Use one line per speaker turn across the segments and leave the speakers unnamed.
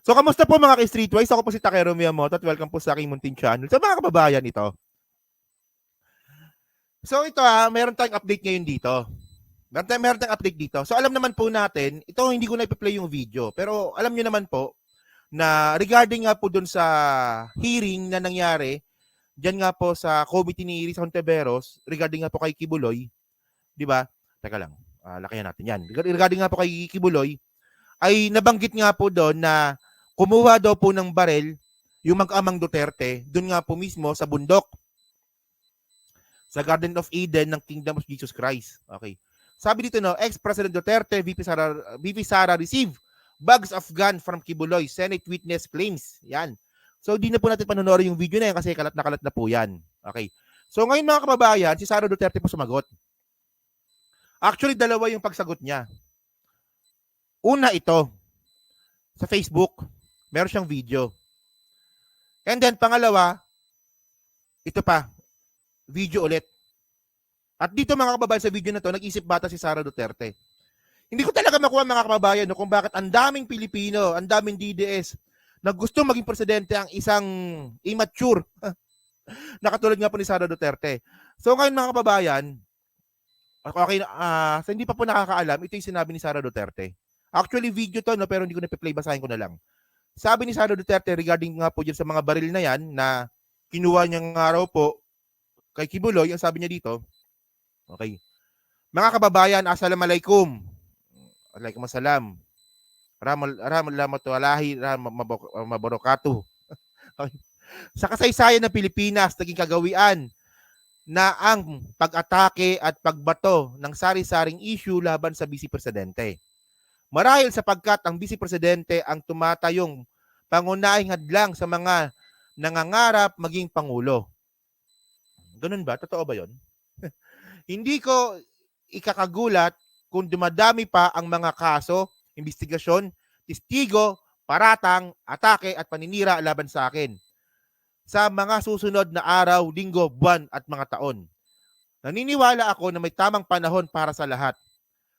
So, kamusta po mga ka-Streetwise? Ako po si Takero Miyamoto at welcome po sa aking munting channel. So, mga kababayan, ito. So, ito meron tayong update ngayon dito. Meron tayong update dito. So, alam naman po natin, ito hindi ko na ipi-play yung video, pero alam nyo naman po na regarding nga po dun sa hearing na nangyari, dyan nga po sa committee ni Iris Hontiveros, regarding nga po kay Kibuloy, di ba? Teka lang, lakayan natin yan. Regarding nga po kay Kibuloy, ay nabanggit nga po doon na kumuha daw po ng barel yung mag-amang Duterte doon nga po mismo sa bundok sa Garden of Eden ng Kingdom of Jesus Christ. Okay. Sabi dito ex-President Duterte, VP Sara receive bags of gun from Kibuloy, Senate witness claims. Yan. So di na po natin panonoorin yung video na yan kasi kalat na po yan. Okay. So ngayon mga kababayan, si Sara Duterte po sumagot. Actually, dalawa yung pagsagot niya. Una ito, sa Facebook, meron siyang video. And then, pangalawa, ito pa, video ulit. At dito mga kababayan sa video na to, nag-isip bata si Sara Duterte. Hindi ko talaga makuha mga kababayan kung bakit ang daming Pilipino, ang daming DDS na gusto maging presidente ang isang immature na katulad nga po ni Sara Duterte. So ngayon mga kababayan, okay, so hindi pa po nakakaalam, ito yung sinabi ni Sara Duterte. Actually, video to, pero hindi ko na-play, basahin ko na lang. Sabi ni Sara Duterte regarding nga po dyan sa mga baril na yan na kinuha niya nga raw po kay Kibuloy, ang sabi niya dito, okay, mga kababayan, assalamualaikum. Alaikum assalam. Rahmatullahi mabarakatuh. Sa kasaysayan ng Pilipinas, naging kagawian na ang pag-atake at pagbato ng sari-saring issue laban sa Vice Presidente. Marahil sapagkat ang Vice Presidente ang tumatayong pangunahing hadlang sa mga nangangarap maging Pangulo. Ganun ba? Totoo ba yon? Hindi ko ikakagulat kung dumadami pa ang mga kaso, investigasyon, testigo, paratang, atake at paninira laban sa akin sa mga susunod na araw, linggo, buwan at mga taon. Naniniwala ako na may tamang panahon para sa lahat.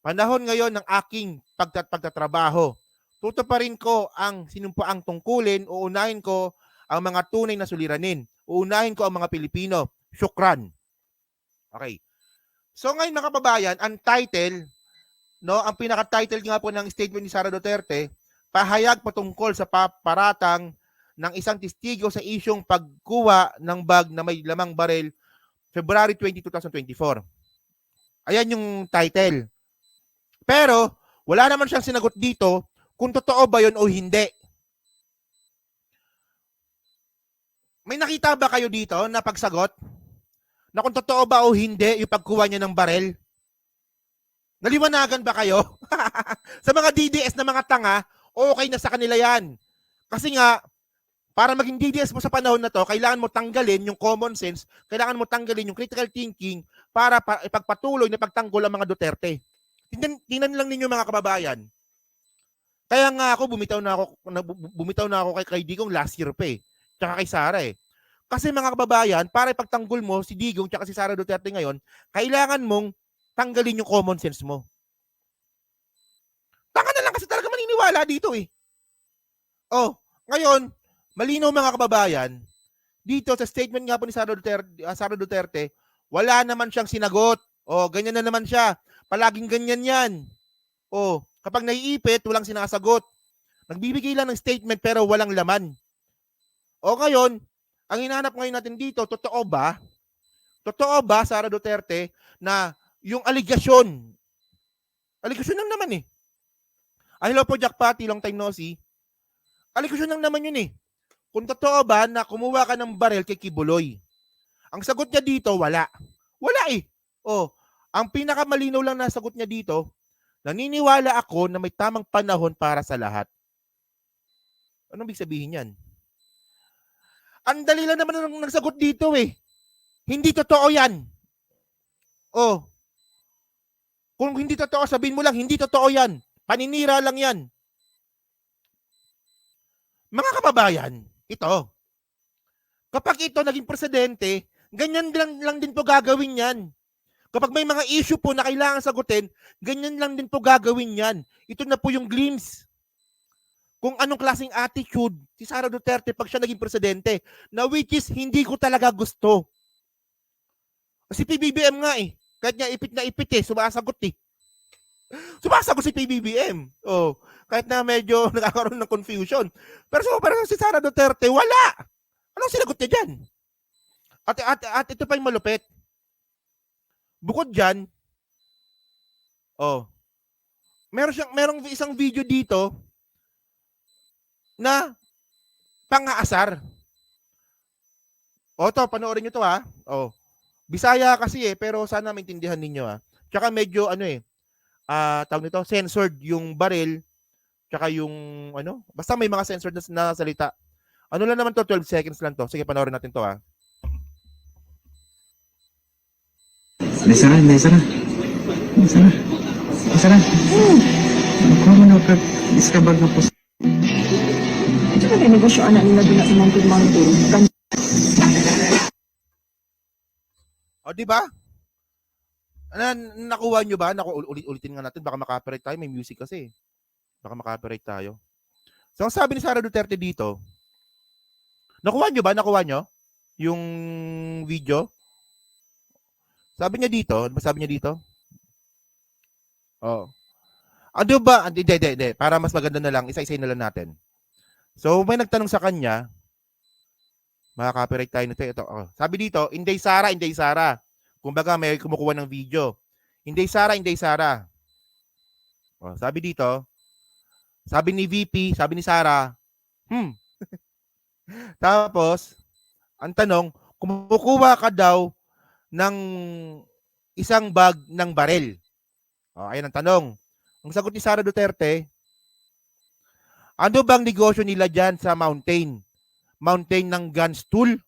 Panahon ngayon ng aking pagtatrabaho. Tutuparin ko ang sinumpaang tungkulin, uunahin ko ang mga tunay na suliranin. Uunahin ko ang mga Pilipino. Syukran. Okay. So ngayon mga kababayan, ang title, ang pinaka-title nga po ng statement ni Sara Duterte, pahayag patungkol sa paratang ng isang testigo sa isyong pagkuha ng bag na may lamang baril February 20, 2024. Ayan yung title. Pero, wala naman siyang sinagot dito kung totoo ba yun o hindi. May nakita ba kayo dito na pagsagot? Na kung totoo ba o hindi yung pagkuha niya ng barel? Naliwanagan ba kayo? Sa mga DDS na mga tanga, okay na sa kanila yan. Kasi nga, para maging DDS mo sa panahon na to, kailangan mo tanggalin yung common sense, kailangan mo tanggalin yung critical thinking para ipagpatuloy na pagtanggol ang mga Duterte. Tingnan lang ninyo mga kababayan. Kaya nga ako, bumitaw na ako kay Digong last year pa tsaka kay Sara Kasi mga kababayan, para ipagtanggol mo si Digong tsaka si Sara Duterte ngayon, kailangan mong tanggalin yung common sense mo. Tanga na lang kasi talaga maniniwala dito ngayon, malinaw mga kababayan, dito sa statement nga po ni Sara Duterte, wala naman siyang sinagot. Ganyan na naman siya. Palaging ganyan yan. Kapag naiipit, walang sinasagot. Nagbibigay lang ng statement pero walang laman. Ngayon, ang hinahanap ngayon natin dito, totoo ba, Sara Duterte, na yung aligasyon lang naman hello po, Jack Patty, long time no see. Aligasyon lang naman yun Kung totoo ba na kumuha ka ng baril kay Kibuloy? Ang sagot niya dito, wala. Wala ang pinakamalinaw lang na sagot niya dito, naniniwala ako na may tamang panahon para sa lahat. Anong ibig sabihin yan? Ang dali lang naman ng nagsagot dito Hindi totoo yan. Kung hindi totoo, sabihin mo lang, hindi totoo yan. Paninira lang yan. Mga kababayan, ito. Kapag ito naging presidente, ganyan lang din po gagawin yan. Kapag may mga issue po na kailangan sagutin, ganyan lang din po gagawin yan. Ito na po yung glimpse. kung anong klaseng attitude si Sara Duterte pag siya naging presidente, na which is hindi ko talaga gusto. Kasi PBBM nga eh. Kahit nga ipit na ipit eh, sumasagot eh. Sumasagot si PBBM. Oh, kahit na medyo nakakaroon ng confusion. Pero parang si Sara Duterte, wala. Anong sinagot niya dyan? At ito pa yung malupit. Bukod dyan, merong isang video dito na pang-aasar. To, panoorin nyo to ha. Bisaya kasi eh, pero sana maintindihan ninyo ha. Tsaka medyo tawag nito, censored yung baril, tsaka yung basta may mga censored na salita. Ano lang naman to, 12 seconds lang to. Sige, panoorin natin to ha.
Desa na. Ako mo na iskabag na po.
Ito ba yung negosyo anak nila doon sa mountain?
Di ba? Nakuha nyo ba? Ulitin nga natin, baka makapirate tayo. May music kasi. Baka makapirate tayo. So, ang sabi ni Sara Duterte dito, nakuha nyo ba? Nakuha nyo? Yung video? Sabi niya dito, ano ba sabi niya dito? Ano ba? Hindi. Para mas maganda na lang, isa-isa na lang natin. So, may nagtanong sa kanya, makaka-copyright tayo nito. Ito. Sabi dito, Inday Sara. Kumbaga, may kumukuha ng video. Inday Sara. Sabi dito, sabi ni VP, sabi ni Sara, Tapos, ang tanong, kumukuha ka daw ng isang bag ng baril. Ayan ang tanong. Ang sagot ni Sara Duterte, ano bang negosyo nila dyan sa mountain? Mountain ng guns tool?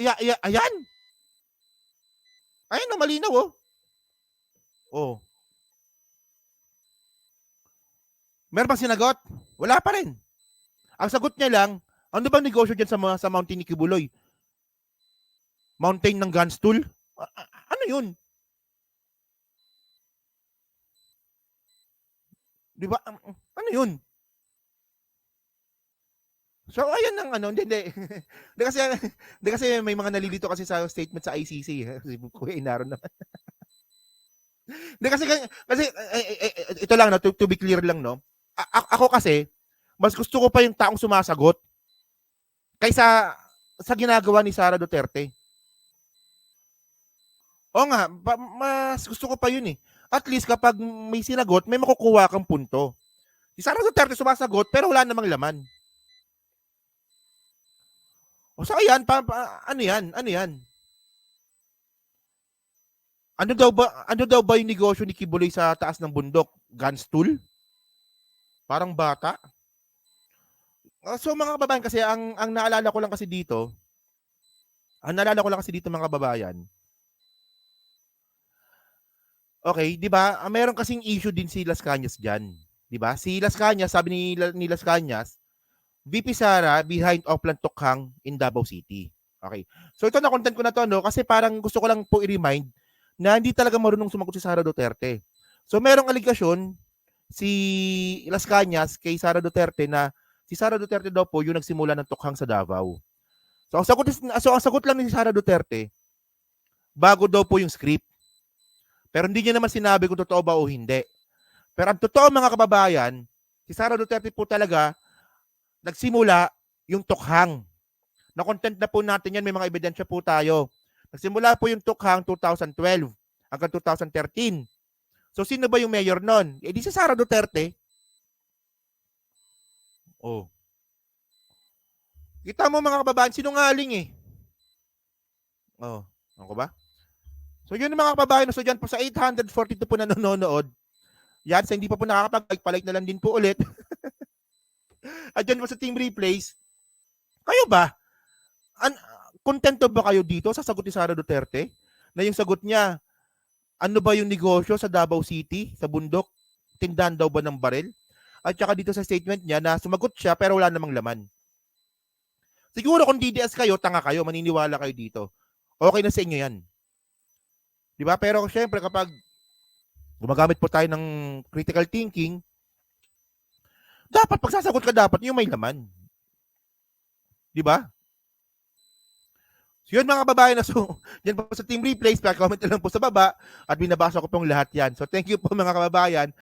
Ayan. Ayan na, malinaw Meron bang sinagot? Wala pa rin. Ang sagot niya lang, ano bang negosyo dyan sa mountain ni Kibuloy? Mountain ng guns tool? Ano yun? Di ba? Ano yun? So, ayan ang hindi. Hindi kasi may mga nalilito kasi sa statement sa ICC. Kasi Kuya Inaro naman. Hindi kasi ito lang, no, to be clear lang, no? Ako kasi, mas gusto ko pa yung taong sumasagot kaysa sa ginagawa ni Sara Duterte. Nga, mas gusto ko pa yun eh. At least kapag may sinagot, may makukuha kang punto. Si Sara Duterte sumasagot pero wala namang laman. So ayan, ano yan? Ano daw ba yung negosyo ni Kibuloy sa taas ng bundok? Guns tool? Parang bata. So mga kababayan, kasi ang naalala ko lang kasi dito mga kababayan. Okay, 'di ba? Meron kasing issue din si Las Cañas diyan, 'di ba? Si Las Cañas, sabi ni Las Cañas, VP Sara behind Oplan Tokhang in Davao City. Okay. So ito na content ko na to, no, kasi parang gusto ko lang po i-remind na hindi talaga marunong sumagot si Sara Duterte. So merong aligasyon si Las Cañas kay Sara Duterte na si Sara Duterte daw po yung nagsimula ng Tokhang sa Davao. So ang sagot lang ni Sara Duterte, bago daw po yung script. Pero hindi niya naman sinabi kung totoo ba o hindi. Pero ang totoo, mga kababayan, si Sara Duterte po talaga nagsimula yung Tokhang. Na-content na po natin yan, may mga ebidensya po tayo. Nagsimula po yung Tokhang 2012 hanggang 2013. So sino ba yung mayor nun? Di si Sara Duterte. Kita mo, mga kababayan, sinungaling eh. Ano ba? So yun, mga kababayan, so dyan po sa 842 po na nanonood. Yan, sa hindi pa po nakakapag-like na lang din po ulit. At dyan po sa Team Replays, kayo ba? Kontento ba kayo dito sa sagot ni Sara Duterte? Na yung sagot niya, ano ba yung negosyo sa Davao City, sa bundok? Tindahan daw ba ng baril? At saka dito sa statement niya na sumagot siya pero wala namang laman. Siguro kung DDS kayo, tanga kayo, maniniwala kayo dito. Okay na sa inyo yan. Diba? Pero syempre kapag gumagamit po tayo ng critical thinking, dapat pagsasagot ka dapat yung may laman. Di ba? So yun mga kababayan, so yan po sa Team Replays, pa-comment na lang po sa baba at binabasa ko pong lahat yan. So thank you po mga kababayan.